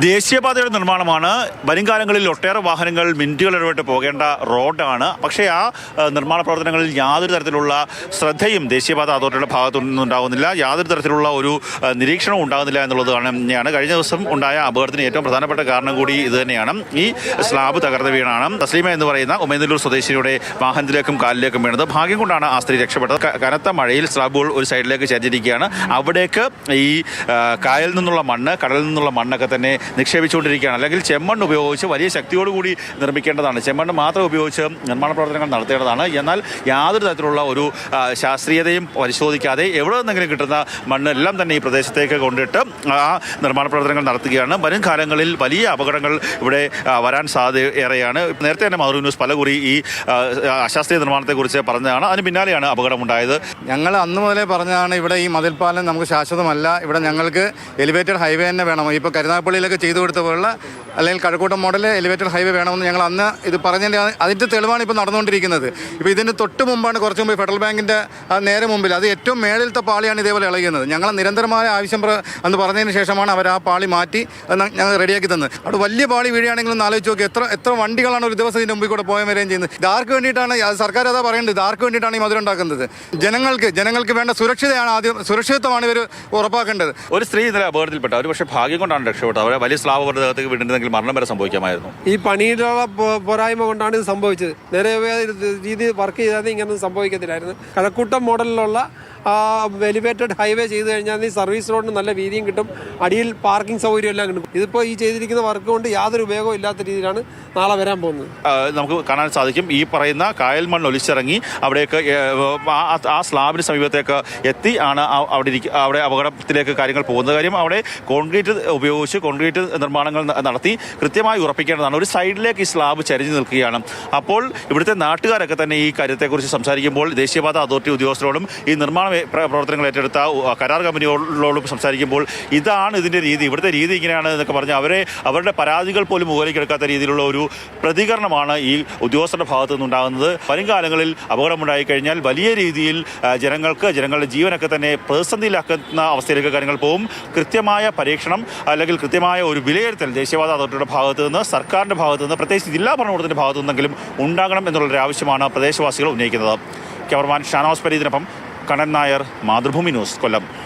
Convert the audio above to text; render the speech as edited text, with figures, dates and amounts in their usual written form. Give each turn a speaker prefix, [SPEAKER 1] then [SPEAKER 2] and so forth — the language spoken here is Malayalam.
[SPEAKER 1] ദേശീയപാതയുടെ നിർമ്മാണമാണ്. വരും കാലങ്ങളിൽ ഒട്ടേറെ വാഹനങ്ങൾ മിനിറ്റുകൾ ഇടവിട്ട് പോകേണ്ട റോഡാണ്. പക്ഷേ ആ നിർമ്മാണ പ്രവർത്തനങ്ങളിൽ യാതൊരു തരത്തിലുള്ള ശ്രദ്ധയും ദേശീയപാത അതോറിറ്റിയുടെ ഭാഗത്തു നിന്നുണ്ടാകുന്നില്ല. യാതൊരു തരത്തിലുള്ള ഒരു നിരീക്ഷണവും ഉണ്ടാകുന്നില്ല എന്നുള്ളത് തന്നെയാണ് കഴിഞ്ഞ ദിവസം ഉണ്ടായ അപകടത്തിന് ഏറ്റവും പ്രധാനപ്പെട്ട കാരണം കൂടി ഇത് തന്നെയാണ്. ഈ സ്ലാബ് തകർന്ന് വീണാണ് തസ്ലീമ എന്ന് പറയുന്ന ഉമേനല്ലൂർ സ്വദേശിയുടെ വാഹനത്തിലേക്കും കാലിലേക്കും വീണത്. ഭാഗ്യം കൊണ്ടാണ് ആ സ്ത്രീ രക്ഷപ്പെട്ടത്. കനത്ത മഴയിൽ സ്ലാബുകൾ ഒരു സൈഡിലേക്ക് ചരിഞ്ഞിരിക്കുകയാണ്. അവിടേക്ക് ഈ കായലിൽ നിന്നുള്ള മണ്ണ്, കടലിൽ നിന്നുള്ള മണ്ണൊക്കെ തന്നെ നിക്ഷേപിച്ചുകൊണ്ടിരിക്കുകയാണ്. അല്ലെങ്കിൽ ചെമ്മണ്ണ് ഉപയോഗിച്ച് വലിയ ശക്തിയോടുകൂടി നിർമ്മിക്കേണ്ടതാണ്. ചെമ്മണ്ണ് മാത്രം ഉപയോഗിച്ച് നിർമ്മാണ പ്രവർത്തനങ്ങൾ നടത്തേണ്ടതാണ്. എന്നാൽ യാതൊരു തരത്തിലുള്ള ഒരു ശാസ്ത്രീയതയും പരിശോധിക്കാതെ എവിടെ നിന്നെങ്കിലും കിട്ടുന്ന മണ്ണെല്ലാം തന്നെ ഈ പ്രദേശത്തേക്ക് കൊണ്ടിട്ട് ആ നിർമ്മാണ പ്രവർത്തനങ്ങൾ നടത്തുകയാണ്. വരും കാലങ്ങളിൽ വലിയ അപകടങ്ങൾ ഇവിടെ വരാൻ സാധ്യത ഏറെയാണ്. നേരത്തെ തന്നെ മാതൃഭൂമി ന്യൂസ് പലകുറി ഈ അശാസ്ത്രീയ നിർമ്മാണത്തെക്കുറിച്ച് പറഞ്ഞതാണ്. അതിന് പിന്നാലെയാണ് അപകടമുണ്ടായത്.
[SPEAKER 2] ഞങ്ങൾ അന്ന് മുതലേ പറഞ്ഞതാണ് ഇവിടെ ഈ മതിൽപ്പാലം നമുക്ക് ശാശ്വതമല്ല, ഇവിടെ ഞങ്ങൾക്ക് എലിവേറ്റഡ് ഹൈവേ തന്നെ വേണം. ഇപ്പോൾ കരുനാഗപ്പള്ളിയിലൊക്കെ ചെയ്തു കൊടുത്ത പോലുള്ള അല്ലെങ്കിൽ കഴക്കൂട്ടം മോഡൽ എലിവേറ്റഡ് ഹൈവേ വേണമെന്ന് ഞങ്ങൾ അന്ന് ഇത് പറഞ്ഞതിൻ്റെ അതിൻ്റെ തെളിവാണ് ഇപ്പോൾ നടന്നുകൊണ്ടിരിക്കുന്നത്. ഇപ്പോൾ ഇതിന് തൊട്ട് മുമ്പാണ് കുറച്ച് മുമ്പ് ഫെഡറൽ ബാങ്കിൻ്റെ നേരെ മുമ്പിൽ അത് ഏറ്റവും മേളിലത്തെ പാളിയാണ് ഇതേപോലെ ഇളകുന്നത്. ഞങ്ങൾ നിരന്തരമായ ആവശ്യം എന്ന് പറഞ്ഞതിന് ശേഷമാണ് അവർ ആ പാളി മാറ്റി ഞങ്ങൾ റെഡിയാക്കി തന്നത്. അവിടെ വലിയ പാളി വീഴുകയാണെങ്കിലും ഒന്ന് ആലോചിച്ച് നോക്കി എത്ര വണ്ടികളാണ് ഒരു ദിവസം ഇതിൻ്റെ മുമ്പിൽ കൂടെ പോയാൽ വരികയും ചെയ്യുന്നത്. ഇതാർക്ക് വേണ്ടിയിട്ടാണ് സർക്കാർ അതാ പറയേണ്ടത്, ഇതാർക്ക് വേണ്ടിയിട്ടാണ് ഈ മധുരം ഉണ്ടാക്കുന്നത്? ജനങ്ങൾക്ക് വേണ്ട സുരക്ഷിതത്വമാണ് ഇവർ ഉറപ്പാക്കേണ്ടത്.
[SPEAKER 1] ഒരു സ്ത്രീ ഇന്നലെ അപകടത്തിൽപ്പെട്ട ഒരു പക്ഷേ ഭാഗ്യം കൊണ്ടാണ് രക്ഷപ്പെട്ടത്. അവരെ വലിയ സ്ലാബ് അവരുടെ ദേഹത്തേക്ക് വീണിട്ടുണ്ടെങ്കിൽ മരണം വരെ സംഭവിക്കാമായിരുന്നു.
[SPEAKER 3] ഈ പണിയിലുള്ള പോരായ്മ കൊണ്ടാണ് ഇത് സംഭവിച്ചത്. നേരെ രീതി വർക്ക് ചെയ്താൽ ഇങ്ങനൊന്നും സംഭവിക്കത്തില്ലായിരുന്നു. കഴക്കൂട്ടം മോഡലിലുള്ള എലിവേറ്റഡ് ഹൈവേ ചെയ്ത് കഴിഞ്ഞാൽ ഈ സർവീസ് റോഡിന് നല്ല വീതിയും കിട്ടും, അടിയിൽ പാർക്കിംഗ് സൗകര്യം എല്ലാം കിട്ടും. ഇതിപ്പോൾ ഈ ചെയ്തിരിക്കുന്ന വർക്ക് കൊണ്ട് യാതൊരു ഉപയോഗവും ഇല്ലാത്ത രീതിയിലാണ് നാളെ വരാൻ പോകുന്നത്.
[SPEAKER 1] നമുക്ക് കാണാൻ സാധിക്കും ഈ പറയുന്ന കായൽ മണ്ണ് ഒലിച്ചിറങ്ങി അവിടേക്ക് ആ സ്ലാബിന് സമീപത്തേക്ക് എത്തി ആണ് അവിടെ അപകടത്തിലേക്ക് കാര്യങ്ങൾ പോകുന്ന കാര്യം. അവിടെ കോൺക്രീറ്റ് നിർമ്മാണങ്ങൾ നടത്തി കൃത്യമായി ഉറപ്പിക്കേണ്ടതാണ്. ഒരു സൈഡിലേക്ക് ഈ സ്ലാബ് ചരിഞ്ഞു നിൽക്കുകയാണ്. അപ്പോൾ ഇവിടുത്തെ നാട്ടുകാരൊക്കെ തന്നെ ഈ കാര്യത്തെക്കുറിച്ച് സംസാരിക്കുമ്പോൾ ദേശീയപാത അതോറിറ്റി ഉദ്യോഗസ്ഥരോടും ഈ നിർമ്മാണ പ്രവർത്തനങ്ങൾ ഏറ്റെടുത്ത കരാർ കമ്പനികളോടും സംസാരിക്കുമ്പോൾ ഇതാണ് ഇതിൻ്റെ രീതി, ഇവിടുത്തെ രീതി ഇങ്ങനെയാണ് എന്നൊക്കെ പറഞ്ഞ് അവരുടെ പരാതികൾ പോലും മുകളിലേക്കെടുക്കാത്ത രീതിയിലുള്ള ഒരു പ്രതികരണമാണ് ഈ ഉദ്യോഗസ്ഥരുടെ ഭാഗത്തു നിന്നുണ്ടാകുന്നത്. വരും കാലങ്ങളിൽ അപകടമുണ്ടായി കഴിഞ്ഞാൽ വലിയ രീതിയിൽ ജനങ്ങളുടെ ജീവനൊക്കെ തന്നെ പ്രതിസന്ധിയിലാക്കുന്ന അവസ്ഥയിലേക്ക് കാര്യങ്ങൾ പോകും. കൃത്യമായ പരീക്ഷണം അല്ലെങ്കിൽ കൃത്യമായ ഒരു വിലയിരുത്തൽ ദേശീയപാത അതോറിറ്റിയുടെ ഭാഗത്തു നിന്ന്, സർക്കാരിൻ്റെ ഭാഗത്തു നിന്ന്, പ്രത്യേകിച്ച് ജില്ലാ ഭരണകൂടത്തിൻ്റെ ഭാഗത്തു നിന്നെങ്കിലും ഉണ്ടാകണം എന്നുള്ളൊരു ആവശ്യമാണ് പ്രദേശവാസികൾ ഉന്നയിക്കുന്നത്. ക്യാമറമാൻ ഷാനവാസ് പരീദിനൊപ്പം കണ്ണൻ നായർ, മാതൃഭൂമി ന്യൂസ്, കൊല്ലം.